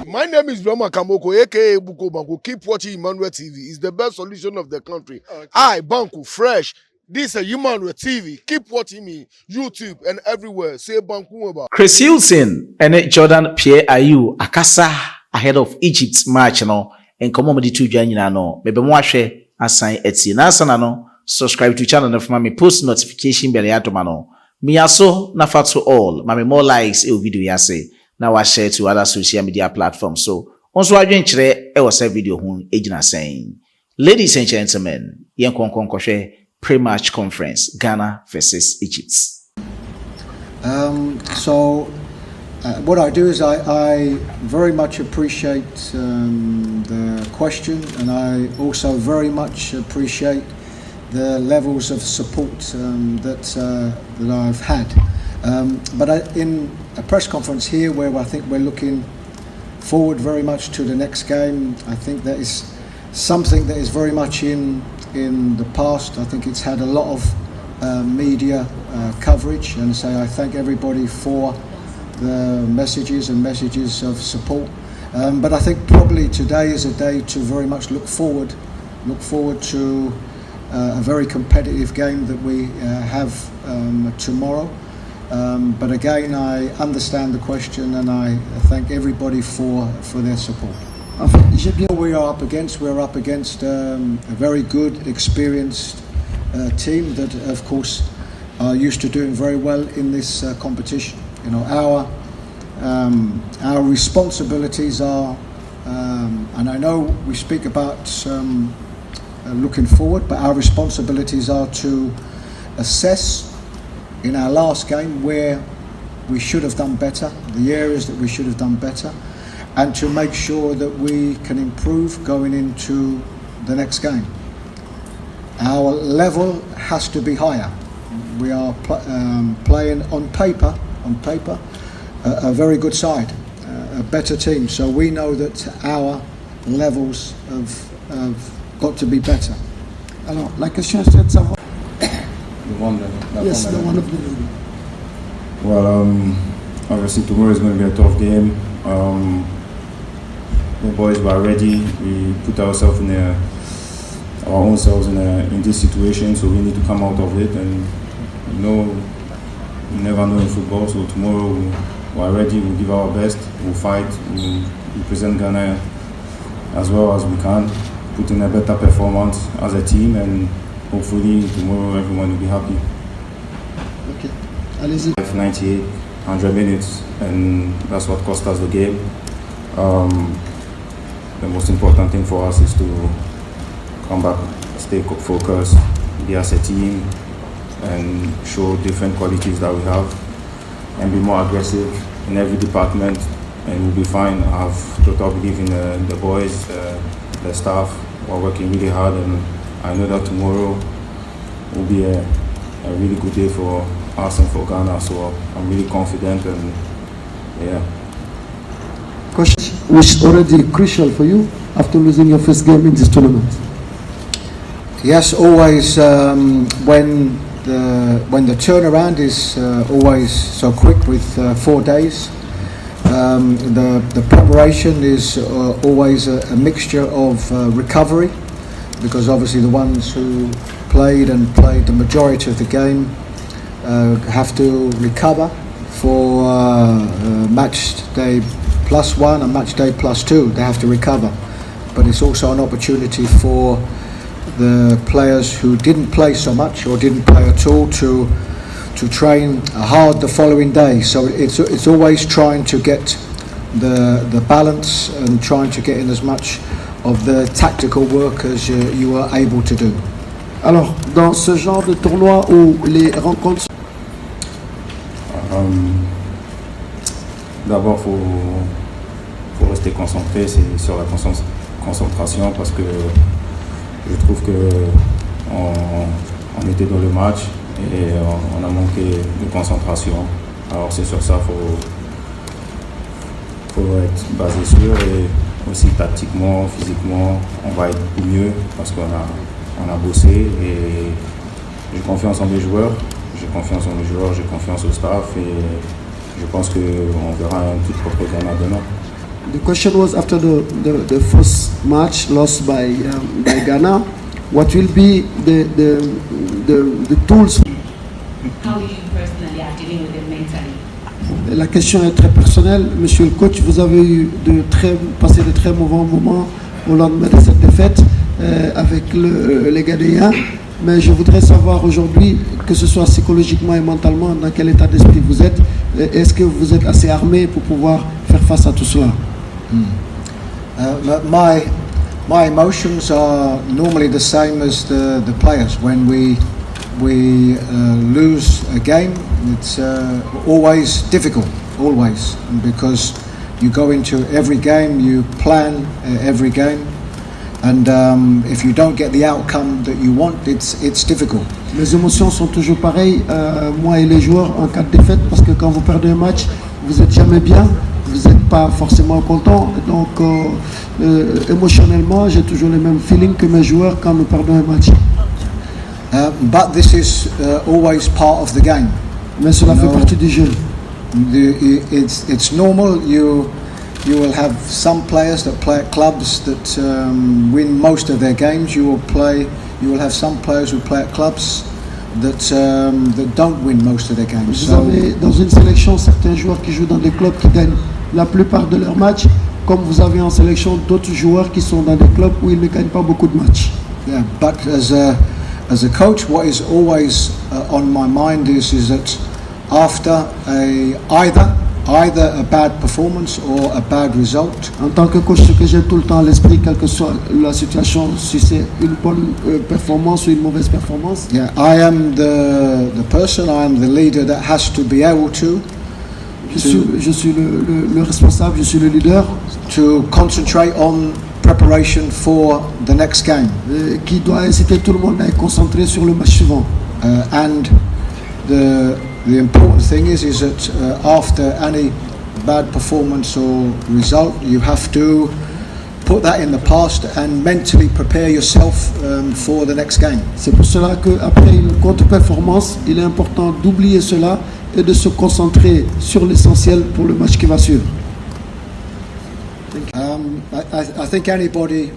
My name is Brahma Kamoko, aka Buko Banku. Keep watching Emmanuel TV. It's the best solution of the country. Okay. I, Banku, fresh. This is Emmanuel TV. Keep watching me, YouTube and everywhere. Say Banku about. Chris Hughton and Jordan Pierre Ayew akasa ahead of Egypt's match no. And come on with the two joining no. Maybe more share assign eti na sana no. Subscribe to channel no for me post notification bell ya to mano. Me aso na fat to all. Mami more likes e video ya say. Now I share to other social media platforms. So, once I join today, I was a video ejina saying, ladies and gentlemen, yen konkon pre-match conference, Ghana versus Egypt. What I do is I very much appreciate the question, and I also very much appreciate the levels of support that I've had. But in a press conference here where I think we're looking forward very much to the next game, I think that is something that is very much in the past. I think it's had a lot of media coverage, and so I thank everybody for the messages of support. But I think probably today is a day to very much look forward to a very competitive game that we have tomorrow. But again, I understand the question, and I thank everybody for their support. We're up against a very good, experienced team that, of course, are used to doing very well in this competition. You know, our responsibilities are, and I know we speak about looking forward, but our responsibilities are to assess in our last game where we should have done better, the areas that we should have done better, and to make sure that we can improve going into the next game. Our level has to be higher. We are playing on paper a very good side, a better team. So we know that our levels have got to be better. Alors, la question est de savoir. Yes, the one of the. Well, obviously tomorrow is going to be a tough game. The boys were ready. We put ourselves our own selves in this situation, so we need to come out of it. And you never know in football. So tomorrow we are ready. We'll give our best. We'll fight. We'll represent Ghana as well as we can. Put in a better performance as a team, and hopefully tomorrow everyone will be happy. Okay. Allez-y. 98, 100 minutes, and that's what cost us the game. The most important thing for us is to come back, stay focused, be as a team, and show different qualities that we have, and be more aggressive in every department, and we'll be fine. I have total belief in the boys, the staff. We're working really hard, and I know that tomorrow will be a really good day for us and for Ghana, so I'm really confident, and yeah. Question was already crucial for you after losing your first game in this tournament. Yes, always when the turnaround is always so quick with 4 days. The preparation is always a mixture of recovery, because obviously the ones who played the majority of the game have to recover for match day +1 and match day +2. They have to recover, but it's also an opportunity for the players who didn't play so much or didn't play at all to train hard the following day. So it's always trying to get the balance and trying to get in as much of the tactical work as you are able to do. Alors, dans ce genre de tournoi où les rencontres... D'abord, faut rester concentré, c'est sur la concentration, parce que je trouve que on était dans le match et on a manqué de concentration. Alors c'est sur ça faut être basé sur, et aussi tactiquement, physiquement, on va être mieux parce qu'on a bossé, et j'ai confiance en mes joueurs, j'ai confiance au staff, et je pense qu'on verra un tout propre Ghana demain. The question was after the first match lost by Ghana, what will be the tools? How you personally are dealing with it mentally? La question est très personnelle. Monsieur le coach, vous avez eu passé de très mauvais moments au lendemain de cette défaite avec les Ghanéens. Mais je voudrais savoir aujourd'hui, que ce soit psychologiquement et mentalement, dans quel état d'esprit vous êtes. Est-ce que vous êtes assez armé pour pouvoir faire face à tout cela? My emotions are normally the same as the players. When we lose a game, it's always difficult, always, because you go into every game, you plan every game, and if you don't get the outcome that you want, it's difficult. Les émotions sont toujours pareilles, moi et les joueurs, en cas de défaite, parce que quand vous perdez un match, vous n'êtes jamais bien, vous n'êtes pas forcément content. Donc, émotionnellement, j'ai toujours les mêmes feelings que mes joueurs quand nous perdons un match. But this is always part of the game. Mais cela fait partie du jeu. It's normal. You will have some players that play at clubs that win most of their games. You will have some players who play at clubs that don't win most of their games. Vous avez dans une sélection certains joueurs qui jouent dans des clubs qui gagnent la plupart de leurs matchs, comme vous avez en sélection d'autres joueurs qui sont dans des clubs où ils ne gagnent pas beaucoup de matchs. Yeah, but as a coach, what is always on my mind is that after either a bad performance or a bad result. En tant que coach, ce que j'ai tout le temps à l'esprit, quelle que soit la situation, si c'est une bonne performance ou une mauvaise performance. Yeah, I am the person, I am the leader that has to be able to. Je suis le responsable, je suis le leader. To concentrate on preparation for the next game. Qui doit inciter tout le monde à être concentré sur le match suivant. And the important thing is that after any bad performance or result, you have to put that in the past and mentally prepare yourself for the next game. C'est pour cela qu'après une contre-performance, il est important d'oublier cela et de se concentrer sur l'essentiel pour le match qui va suivre. I think anybody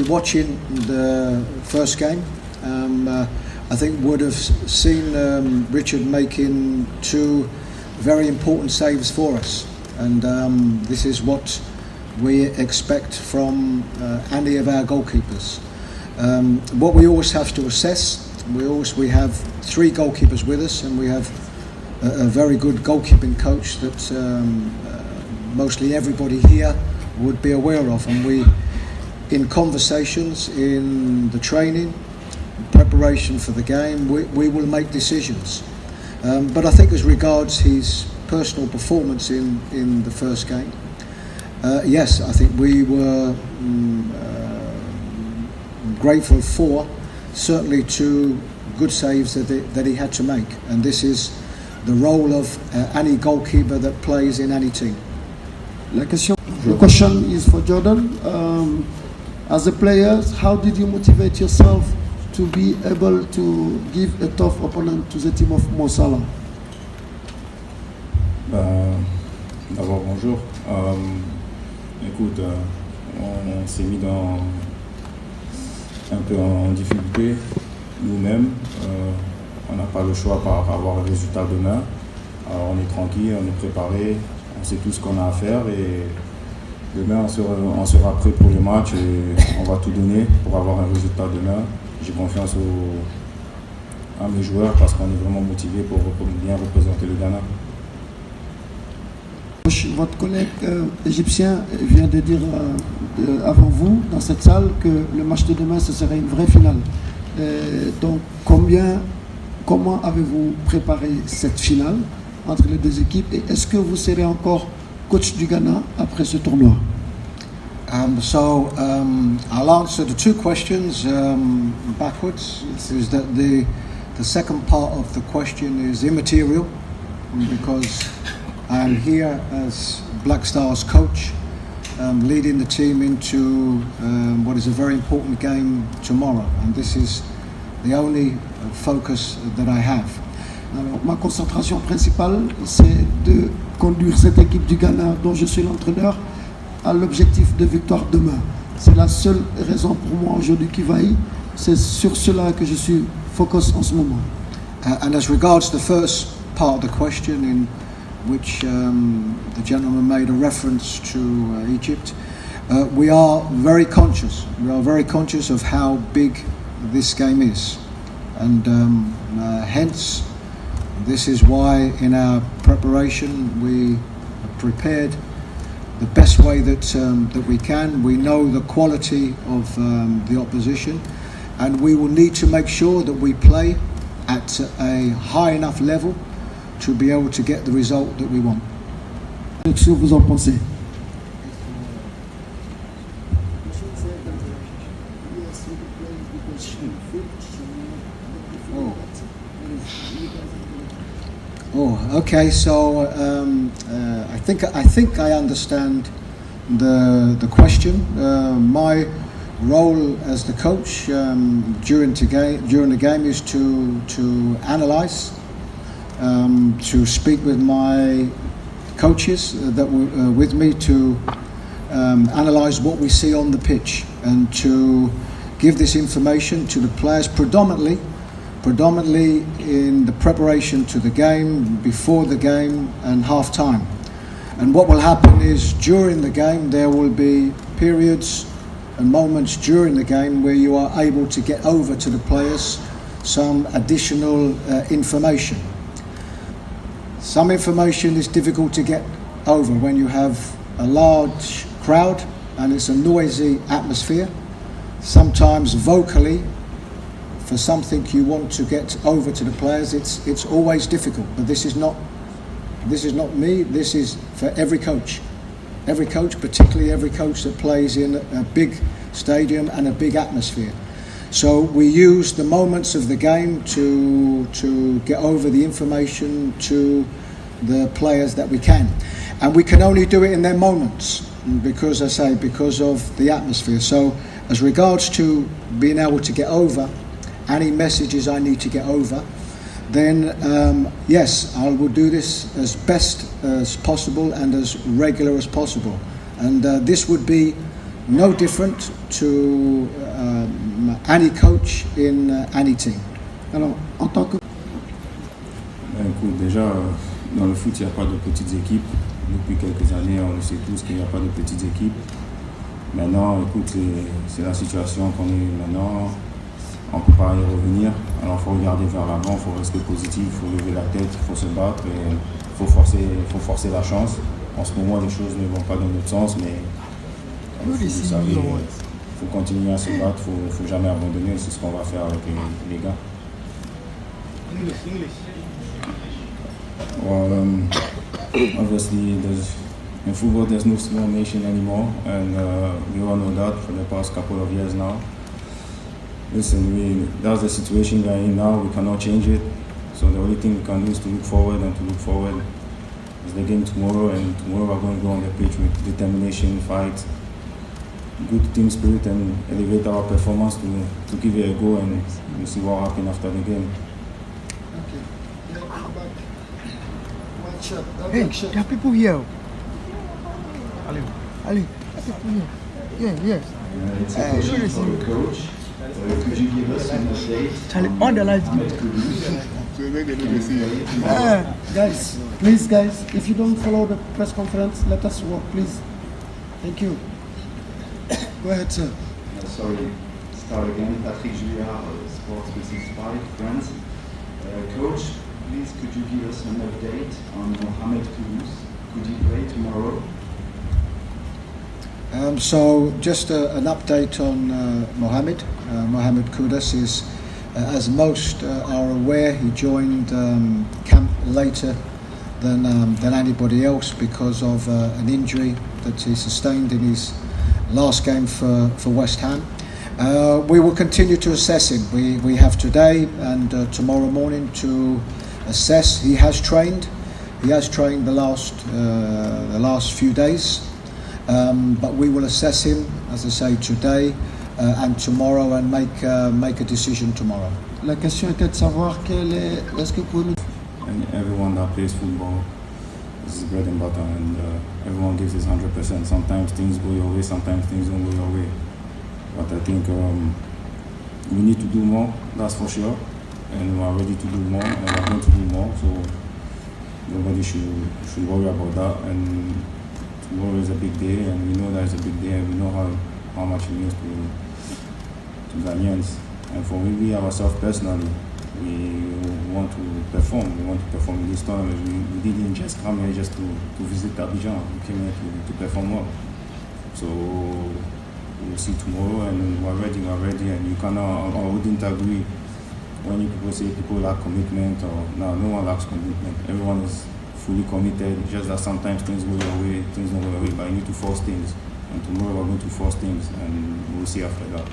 watching the first game, I think would have seen Richard making two very important saves for us, and this is what we expect from any of our goalkeepers. What we always have to assess, we have three goalkeepers with us, and we have a very good goalkeeping coach that mostly everybody here would be aware of, and we, in conversations, in the training, preparation for the game, we will make decisions. But I think as regards his personal performance in the first game, yes, I think we were grateful for certainly two good saves that he had to make, and this is the role of any goalkeeper that plays in any team. The question is for Jordan. As a player, how did you motivate yourself to be able to give a tough opponent to the team of Mo Salah? D'abord, bonjour. Écoute, on s'est mis un peu en difficulté nous-mêmes. On n'a pas le choix par avoir le résultat demain. Alors on est tranquille, on est préparé, on sait tout ce qu'on a à faire et demain on sera prêt pour le match et on va tout donner pour avoir un résultat demain. J'ai confiance à mes joueurs parce qu'on est vraiment motivés pour bien représenter le Ghana. Votre collègue égyptien vient de dire avant vous, dans cette salle, que le match de demain, ce serait une vraie finale. Donc, comment avez-vous préparé cette finale entre les deux équipes et est-ce que vous serez encore coach du Ghana après ce tournoi? I'll answer the two questions backwards. Is that the second part of the question is immaterial because I am here as Black Stars coach, leading the team into what is a very important game tomorrow, and this is the only focus that I have. Alors, ma concentration principale, c'est de conduire cette équipe du Ghana, dont je suis l'entraîneur, à l'objectif de victoire demain. C'est la seule raison pour moi aujourd'hui qui vaille. C'est sur cela que je suis focus en ce moment. And as regards the first part of the question, in which the gentleman made a reference to Egypt, we are very conscious. We are very conscious of how big this game is, and hence, this is why in our preparation we have prepared the best way that we can. We know the quality of the opposition, and we will need to make sure that we play at a high enough level to be able to get the result that we want. Qu'est-ce que vous en pensez? Oh, okay. So I think I understand the question. My role as the coach during the game is to analyse, to speak with my coaches that were with me to analyse what we see on the pitch and to give this information to the players predominantly in the preparation to the game, before the game and half time. And what will happen is during the game there will be periods and moments during the game where you are able to get over to the players some additional information. Some information is difficult to get over when you have a large crowd and it's a noisy atmosphere. Sometimes vocally, for something you want to get over to the players, it's always difficult. But this is not me. This is for every coach. Every coach, particularly every coach that plays in a big stadium and a big atmosphere. So we use the moments of the game to get over the information to the players that we can. And we can only do it in their moments because of the atmosphere. So as regards to being able to get over any messages I need to get over, then yes, I will do this as best as possible and as regular as possible. And this would be no different to any coach in any team. Alors, en tant que Écoute, déjà, dans le foot, il n'y a pas de petites équipes. Depuis quelques années, on le sait tous qu'il n'y a pas de petites équipes. Maintenant, écoute, c'est la situation qu'on est maintenant. On ne peut pas y revenir. Alors il faut regarder vers l'avant, il faut rester positif, il faut lever la tête, il faut se battre et il faut forcer la chance. En ce moment, les choses ne vont pas dans notre sens, mais vous savez, il faut continuer à se battre, il ne faut jamais abandonner. C'est ce qu'on va faire avec les gars. Well, obviously, in football, there's no small nation anymore, and we all know that for the past couple of years now. Listen, that's the situation we are in now. We cannot change it. So the only thing we can do is to look forward, and to look forward is the game tomorrow. And tomorrow we're going to go on the pitch with determination, fight, good team spirit, and elevate our performance to give it a go, and we'll see what happens after the game. Hey, there are people here. Ali, there are people here. It's a question for the coach. Could you give us an update? Charlie, on the lights. guys, please guys, if you don't follow the press conference, let us work, please. Thank you. Go ahead, sir. Sorry, start again. Patrick Juillard, Sports 365, France. Coach, please could you give us an update on Mohammed Kudus? Could he play tomorrow? So just an update on Mohammed. Mohammed Kudus is, as most are aware, he joined camp later than anybody else because of an injury that he sustained in his last game for West Ham. We will continue to assess him. We have today and tomorrow morning to assess. He has trained the last few days. But we will assess him, as I say, today and tomorrow, and make a decision tomorrow. La question était de savoir est-ce que vous pouvez nous and everyone that plays football, this is bread and butter, and everyone gives his 100%. Sometimes things go your way, sometimes things don't go your way. But I think we need to do more, that's for sure. And we are ready to do more, and we are going to do more. So nobody should worry about that. And tomorrow is a big day, and we know that it's a big day, and we know how much it means to Ghanaians. And for we ourselves personally, we want to perform. We want to perform in this tournament. We didn't just come here just to visit Abidjan. We came here to perform well. So we'll see tomorrow, and we're ready. And you cannot, I wouldn't agree when you people say people lack commitment, or no one lacks commitment. Everyone is fully committed. Just that sometimes things go your way, things don't go your way, but you need to force things. And tomorrow we're going to force things, and we'll see after that.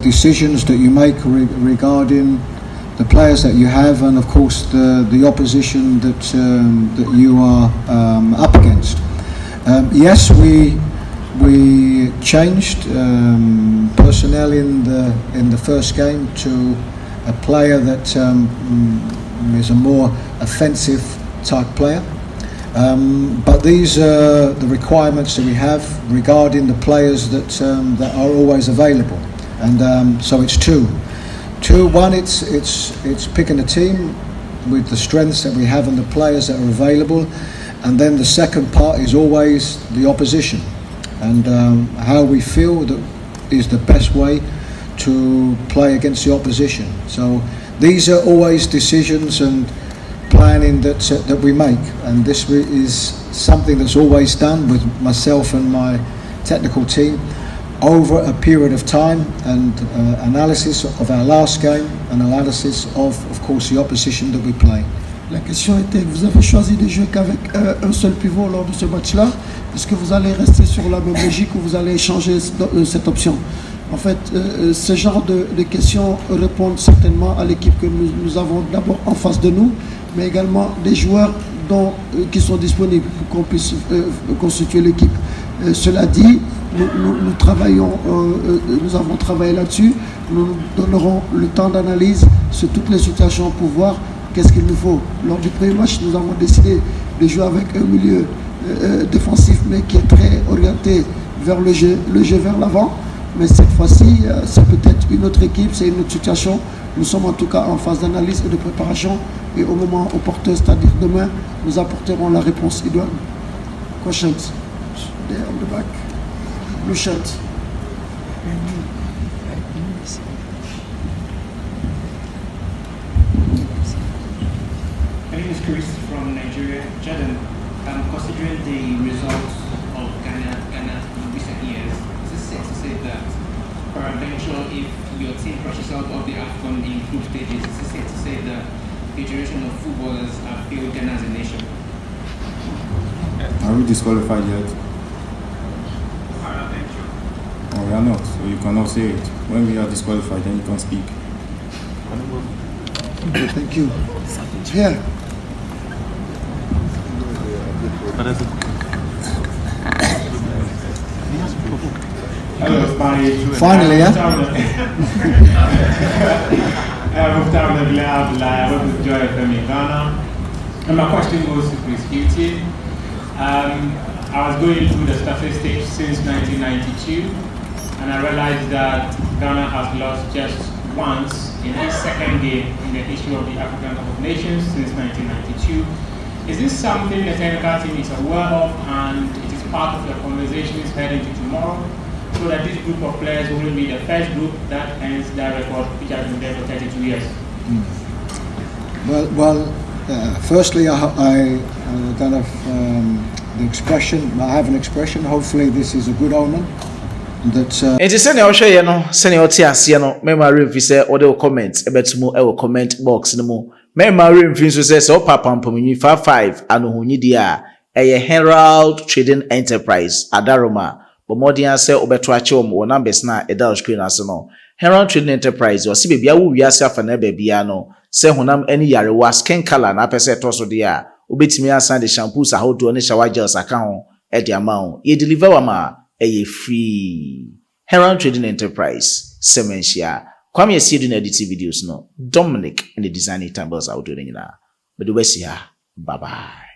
Decisions that you make regarding the players that you have, and of course the opposition that you are up against. Yes, we changed personnel in the first game to a player that is a more offensive type player. But these are the requirements that we have regarding the players that are always available, and so it's two. One, it's picking a team with the strengths that we have and the players that are available, and then the second part is always the opposition and how we feel that is the best way to play against the opposition. So these are always decisions and planning that we make, and this is something that's always done with myself and my technical team over a period of time, and analysis of our last game and analysis of course the opposition that we play. La question était, vous avez choisi de jouer qu'avec un seul pivot lors de ce match-là. Est-ce que vous allez rester sur la même logique ou vous allez changer cette option? En fait, ce genre de questions répondent certainement à l'équipe que nous avons d'abord en face de nous, mais également des joueurs qui sont disponibles pour qu'on puisse constituer l'équipe. Cela dit, nous travaillons, nous avons travaillé là-dessus. Nous donnerons le temps d'analyse sur toutes les situations pour voir qu'est-ce qu'il nous faut. Lors du premier match, nous avons décidé de jouer avec un milieu défensif, mais qui est très orienté vers le jeu vers l'avant. Mais cette fois-ci, c'est peut-être une autre équipe, c'est une autre situation. Nous sommes en tout cas en phase d'analyse et de préparation. Et au moment opportun, c'est-à-dire demain, nous apporterons la réponse idoine. Questions? There on the back. Blue shirt. My name is Chris from Nigeria. Jordan, considering the results of Ghana in recent years, is it safe to say that peradventure, if your team crashes out of the AFCON in group stages, is it safe to say that the generation of footballers have failed Ghana as a nation? Are we disqualified yet? Oh, we are not, so you cannot say it. When we are disqualified, then you can speak. Thank you. Here. Hello, finally, yeah? I work with Joy FM in Ghana. And my question goes to Chris Hughton. I was going through the statistics since 1992, and I realized that Ghana has lost just once in its second game in the history of the African Cup of Nations since 1992. Is this something the technical team is aware of, and it is part of the conversations heading to tomorrow, so that this group of players will be the first group that ends that record, which has been there for 32 years? Firstly, I kind of the expression. I have an expression. Hopefully, this is a good omen. Enti sene o hwe ye no sene o ti ase no mema remfi se o de comment ebetumu e wo comment box no mu mema remfi so se o papa mpomnyi 55 anohonyi dia eye Herald Trading Enterprise Adaroma bomodian se obeto ache o mo numbers na e da screen ase no Herald Trading Enterprise o se bebia wo wiase afa na bebia no se honam ani yarewa skin color na pese to so dia obetimi asan de shampoos ahodo ne shower gels aka ho e de amount ye deliver wa ma a free Herald Trading Enterprise Sementia Kwame Siedu na edit videos no Dominic and the designing tables out doing na mede wasi ha. Bye bye.